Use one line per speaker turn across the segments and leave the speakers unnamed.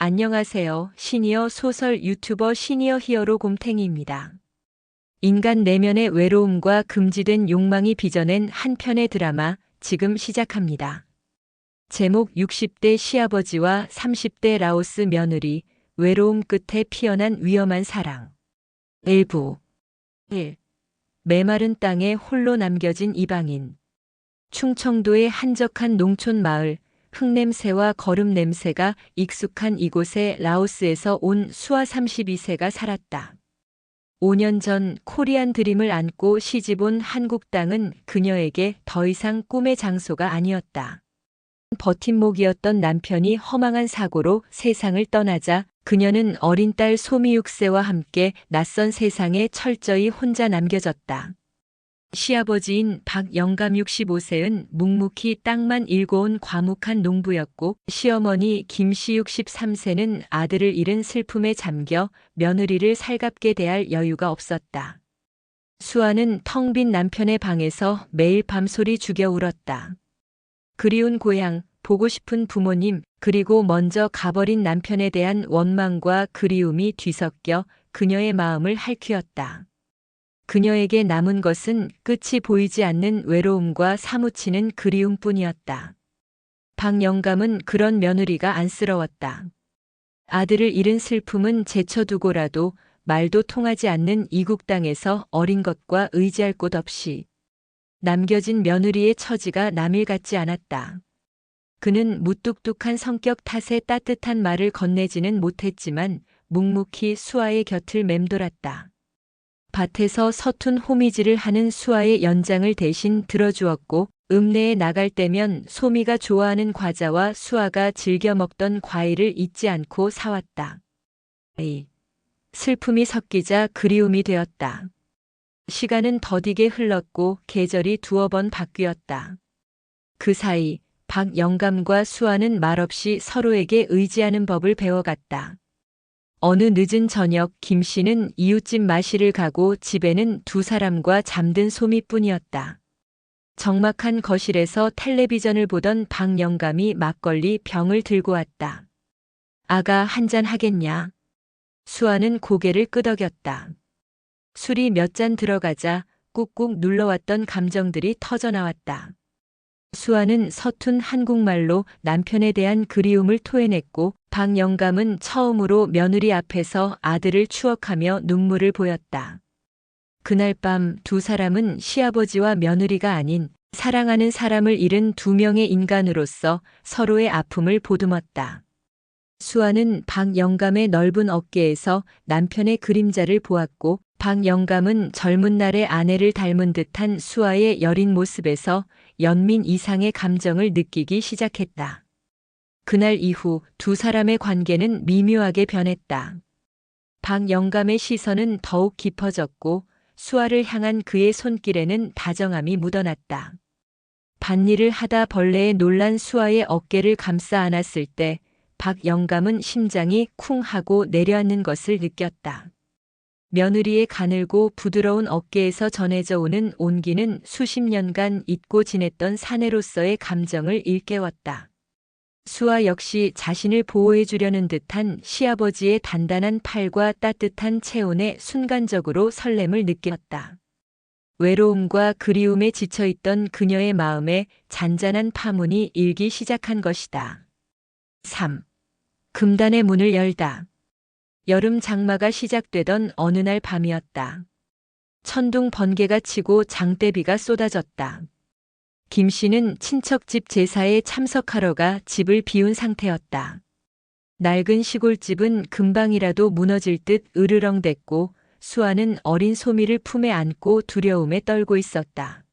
안녕하세요. 시니어 소설 유튜버 시니어 히어로 곰탱이입니다. 인간 내면의 외로움과 금지된 욕망이 빚어낸 한 편의 드라마 지금 시작합니다. 제목 60대 시아버지와 30대 라오스 며느리 외로움 끝에 피어난 위험한 사랑. 일부 1. 메마른 땅에 홀로 남겨진 이방인. 충청도의 한적한 농촌 마을, 흙냄새와 거름 냄새가 익숙한 이곳에 라오스에서 온 수아 32세가 살았다. 5년 전 코리안 드림을 안고 시집온 한국 땅은 그녀에게 더 이상 꿈의 장소가 아니었다. 버팀목이었던 남편이 허망한 사고로 세상을 떠나자 그녀는 어린 딸 소미 6세와 함께 낯선 세상에 철저히 혼자 남겨졌다. 시아버지인 박영감 65세는 묵묵히 땅만 일궈온 과묵한 농부였고 시어머니 김씨 63세는 아들을 잃은 슬픔에 잠겨 며느리를 살갑게 대할 여유가 없었다. 수아는 텅 빈 남편의 방에서 매일 밤소리 죽여 울었다. 그리운 고향, 보고 싶은 부모님, 그리고 먼저 가버린 남편에 대한 원망과 그리움이 뒤섞여 그녀의 마음을 핥히었다. 그녀에게 남은 것은 끝이 보이지 않는 외로움과 사무치는 그리움뿐이었다. 박영감은 그런 며느리가 안쓰러웠다. 아들을 잃은 슬픔은 제쳐두고라도 말도 통하지 않는 이국 땅에서 어린 것과 의지할 곳 없이 남겨진 며느리의 처지가 남일 같지 않았다. 그는 무뚝뚝한 성격 탓에 따뜻한 말을 건네지는 못했지만 묵묵히 수아의 곁을 맴돌았다. 밭에서 서툰 호미질을 하는 수아의 연장을 대신 들어주었고 읍내에 나갈 때면 소미가 좋아하는 과자와 수아가 즐겨 먹던 과일을 잊지 않고 사왔다. 슬픔이 섞이자 그리움이 되었다. 시간은 더디게 흘렀고 계절이 두어 번 바뀌었다. 그 사이 박영감과 수아는 말없이 서로에게 의지하는 법을 배워갔다. 어느 늦은 저녁 김 씨는 이웃집 마실을 가고 집에는 두 사람과 잠든 소미뿐이었다. 적막한 거실에서 텔레비전을 보던 박영감이 막걸리 병을 들고 왔다. 아가 한잔 하겠냐? 수아는 고개를 끄덕였다. 술이 몇 잔 들어가자 꾹꾹 눌러왔던 감정들이 터져나왔다. 수아는 서툰 한국말로 남편에 대한 그리움을 토해냈고 박영감은 처음으로 며느리 앞에서 아들을 추억하며 눈물을 보였다. 그날 밤 두 사람은 시아버지와 며느리가 아닌 사랑하는 사람을 잃은 두 명의 인간으로서 서로의 아픔을 보듬었다. 수아는 박영감의 넓은 어깨에서 남편의 그림자를 보았고 박영감은 젊은 날의 아내를 닮은 듯한 수아의 여린 모습에서 연민 이상의 감정을 느끼기 시작했다. 그날 이후 두 사람의 관계는 미묘하게 변했다. 박영감의 시선은 더욱 깊어졌고 수아를 향한 그의 손길에는 다정함이 묻어났다. 밭일을 하다 벌레에 놀란 수아의 어깨를 감싸 안았을 때 박영감은 심장이 쿵 하고 내려앉는 것을 느꼈다. 며느리의 가늘고 부드러운 어깨에서 전해져 오는 온기는 수십 년간 잊고 지냈던 사내로서의 감정을 일깨웠다. 수아 역시 자신을 보호해 주려는 듯한 시아버지의 단단한 팔과 따뜻한 체온에 순간적으로 설렘을 느꼈다. 외로움과 그리움에 지쳐있던 그녀의 마음에 잔잔한 파문이 일기 시작한 것이다. 3. 금단의 문을 열다. 여름 장마가 시작되던 어느 날 밤이었다. 천둥 번개가 치고 장대비가 쏟아졌다. 김 씨는 친척집 제사에 참석하러 가 집을 비운 상태였다. 낡은 시골집은 금방이라도 무너질 듯 으르렁댔고 수아는 어린 소미를 품에 안고 두려움에 떨고 있었다.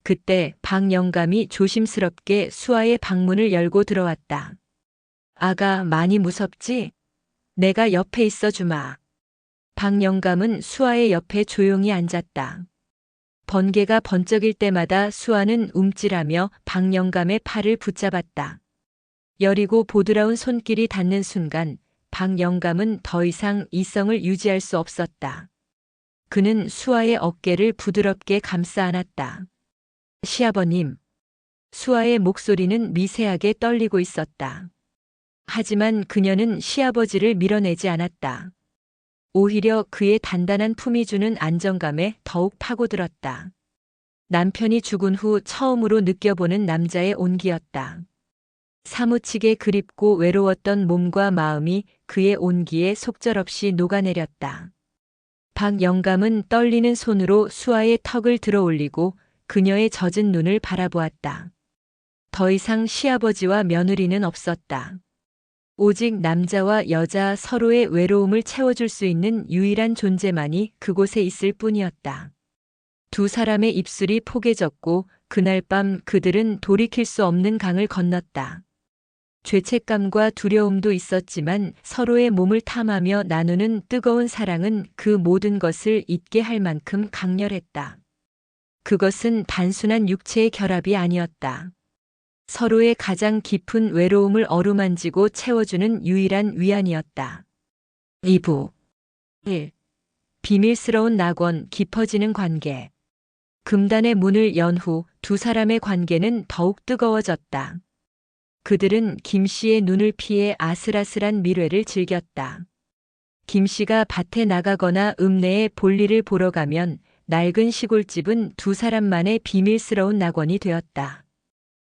그때 박영감이 조심스럽게 수아의 방문을 열고 들어왔다. 아가 많이 무섭지? 내가 옆에 있어 주마. 박영감은 수아의 옆에 조용히 앉았다. 번개가 번쩍일 때마다 수아는 움찔하며 박영감의 팔을 붙잡았다. 여리고 보드라운 손길이 닿는 순간 박영감은 더 이상 이성을 유지할 수 없었다. 그는 수아의 어깨를 부드럽게 감싸 안았다. 시아버님. 수아의 목소리는 미세하게 떨리고 있었다. 하지만 그녀는 시아버지를 밀어내지 않았다. 오히려 그의 단단한 품이 주는 안정감에 더욱 파고들었다. 남편이 죽은 후 처음으로 느껴보는 남자의 온기였다. 사무치게 그립고 외로웠던 몸과 마음이 그의 온기에 속절없이 녹아내렸다. 박영감은 떨리는 손으로 수아의 턱을 들어 올리고 그녀의 젖은 눈을 바라보았다. 더 이상 시아버지와 며느리는 없었다. 오직 남자와 여자 서로의 외로움을 채워줄 수 있는 유일한 존재만이 그곳에 있을 뿐이었다. 두 사람의 입술이 포개졌고 그날 밤 그들은 돌이킬 수 없는 강을 건넜다. 죄책감과 두려움도 있었지만 서로의 몸을 탐하며 나누는 뜨거운 사랑은 그 모든 것을 잊게 할 만큼 강렬했다. 그것은 단순한 육체의 결합이 아니었다. 서로의 가장 깊은 외로움을 어루만지고 채워주는 유일한 위안이었다. 2부 1. 비밀스러운 낙원, 깊어지는 관계. 금단의 문을 연 후 두 사람의 관계는 더욱 뜨거워졌다. 그들은 김 씨의 눈을 피해 아슬아슬한 밀회를 즐겼다. 김 씨가 밭에 나가거나 읍내에 볼일을 보러 가면 낡은 시골집은 두 사람만의 비밀스러운 낙원이 되었다.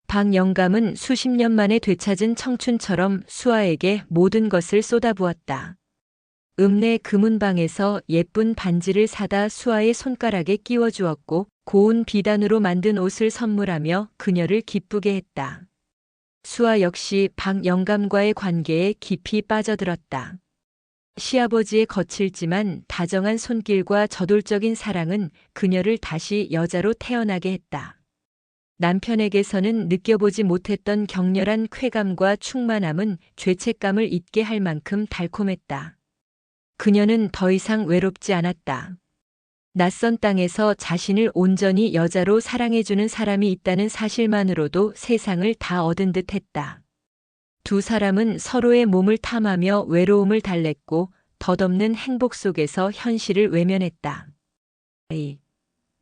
박영감은 수십 년 만에 되찾은 청춘처럼 수아에게 모든 것을 쏟아부었다. 읍내 금은방에서 예쁜 반지를 사다 수아의 손가락에 끼워주었고 고운 비단으로 만든 옷을 선물하며 그녀를 기쁘게 했다. 수아 역시 박영감과의 관계에 깊이 빠져들었다. 시아버지의 거칠지만 다정한 손길과 저돌적인 사랑은 그녀를 다시 여자로 태어나게 했다. 남편에게서는 느껴보지 못했던 격렬한 쾌감과 충만함은 죄책감을 잊게 할 만큼 달콤했다. 그녀는 더 이상 외롭지 않았다. 낯선 땅에서 자신을 온전히 여자로 사랑해주는 사람이 있다는 사실만으로도 세상을 다 얻은 듯 했다. 두 사람은 서로의 몸을 탐하며 외로움을 달랬고 덧없는 행복 속에서 현실을 외면했다.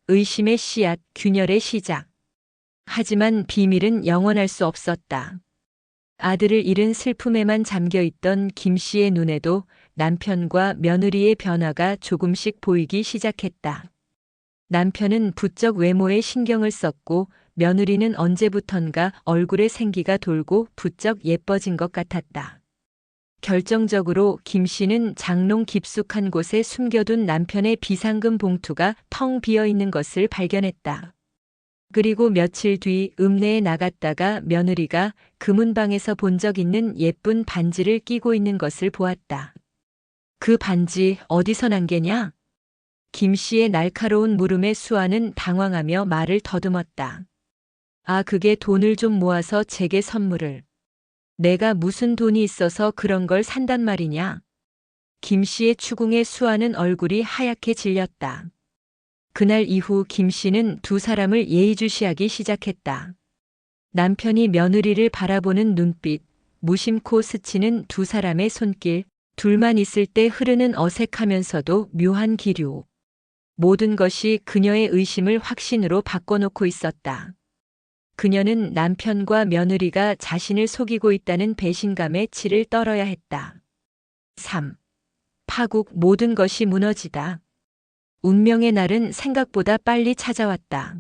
의심의 씨앗, 균열의 시작. 하지만 비밀은 영원할 수 없었다. 아들을 잃은 슬픔에만 잠겨있던 김 씨의 눈에도 남편과 며느리의 변화가 조금씩 보이기 시작했다. 남편은 부쩍 외모에 신경을 썼고 며느리는 언제부턴가 얼굴에 생기가 돌고 부쩍 예뻐진 것 같았다. 결정적으로 김 씨는 장롱 깊숙한 곳에 숨겨둔 남편의 비상금 봉투가 텅 비어 있는 것을 발견했다. 그리고 며칠 뒤 읍내에 나갔다가 며느리가 금은방에서 본 적 있는 예쁜 반지를 끼고 있는 것을 보았다. 그 반지 어디서 난 게냐? 김 씨의 날카로운 물음에 수아는 당황하며 말을 더듬었다. 아, 그게 돈을 좀 모아서 제게 선물을. 내가 무슨 돈이 있어서 그런 걸 산단 말이냐? 김 씨의 추궁에 수아는 얼굴이 하얗게 질렸다. 그날 이후 김 씨는 두 사람을 예의주시하기 시작했다. 남편이 며느리를 바라보는 눈빛, 무심코 스치는 두 사람의 손길, 둘만 있을 때 흐르는 어색하면서도 묘한 기류. 모든 것이 그녀의 의심을 확신으로 바꿔놓고 있었다. 그녀는 남편과 며느리가 자신을 속이고 있다는 배신감에 치를 떨어야 했다. 3. 파국, 모든 것이 무너지다. 운명의 날은 생각보다 빨리 찾아왔다.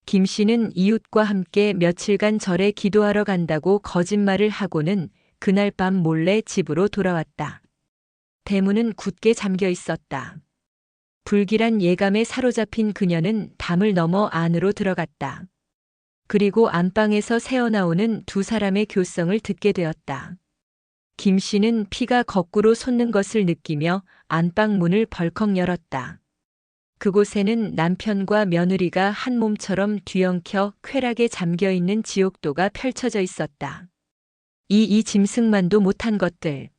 김 씨는 이웃과 함께 며칠간 절에 기도하러 간다고 거짓말을 하고는 그날 밤 몰래 집으로 돌아왔다. 대문은 굳게 잠겨 있었다. 불길한 예감에 사로잡힌 그녀는 담을 넘어 안으로 들어갔다. 그리고 안방에서 새어나오는 두 사람의 교성을 듣게 되었다. 김 씨는 피가 거꾸로 솟는 것을 느끼며 안방 문을 벌컥 열었다. 그곳에는 남편과 며느리가 한 몸처럼 뒤엉켜 쾌락에 잠겨있는 지옥도가 펼쳐져 있었다. 이 짐승만도 못한 것들.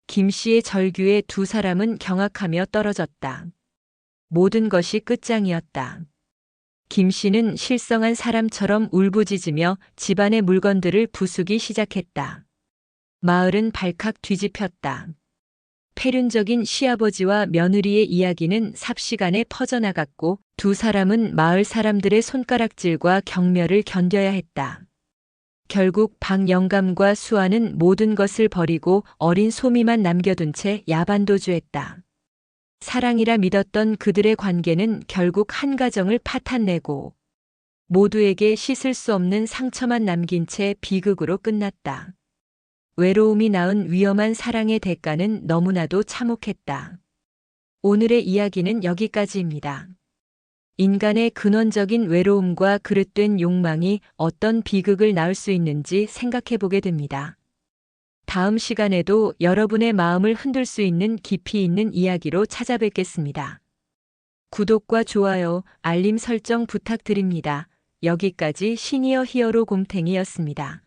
김 씨의 절규에 두 사람은 경악하며 떨어졌다. 모든 것이 끝장이었다. 김 씨는 실성한 사람처럼 울부짖으며 집안의 물건들을 부수기 시작했다. 마을은 발칵 뒤집혔다. 폐륜적인 시아버지와 며느리의 이야기는 삽시간에 퍼져나갔고 두 사람은 마을 사람들의 손가락질과 경멸을 견뎌야 했다. 결국 박영감과 수아는 모든 것을 버리고 어린 소미만 남겨둔 채 야반도주했다. 사랑이라 믿었던 그들의 관계는 결국 한 가정을 파탄내고 모두에게 씻을 수 없는 상처만 남긴 채 비극으로 끝났다. 외로움이 낳은 위험한 사랑의 대가는 너무나도 참혹했다. 오늘의 이야기는 여기까지입니다. 인간의 근원적인 외로움과 그릇된 욕망이 어떤 비극을 낳을 수 있는지 생각해 보게 됩니다. 다음 시간에도 여러분의 마음을 흔들 수 있는 깊이 있는 이야기로 찾아뵙겠습니다. 구독과 좋아요, 알림 설정 부탁드립니다. 여기까지 시니어 히어로 곰탱이였습니다.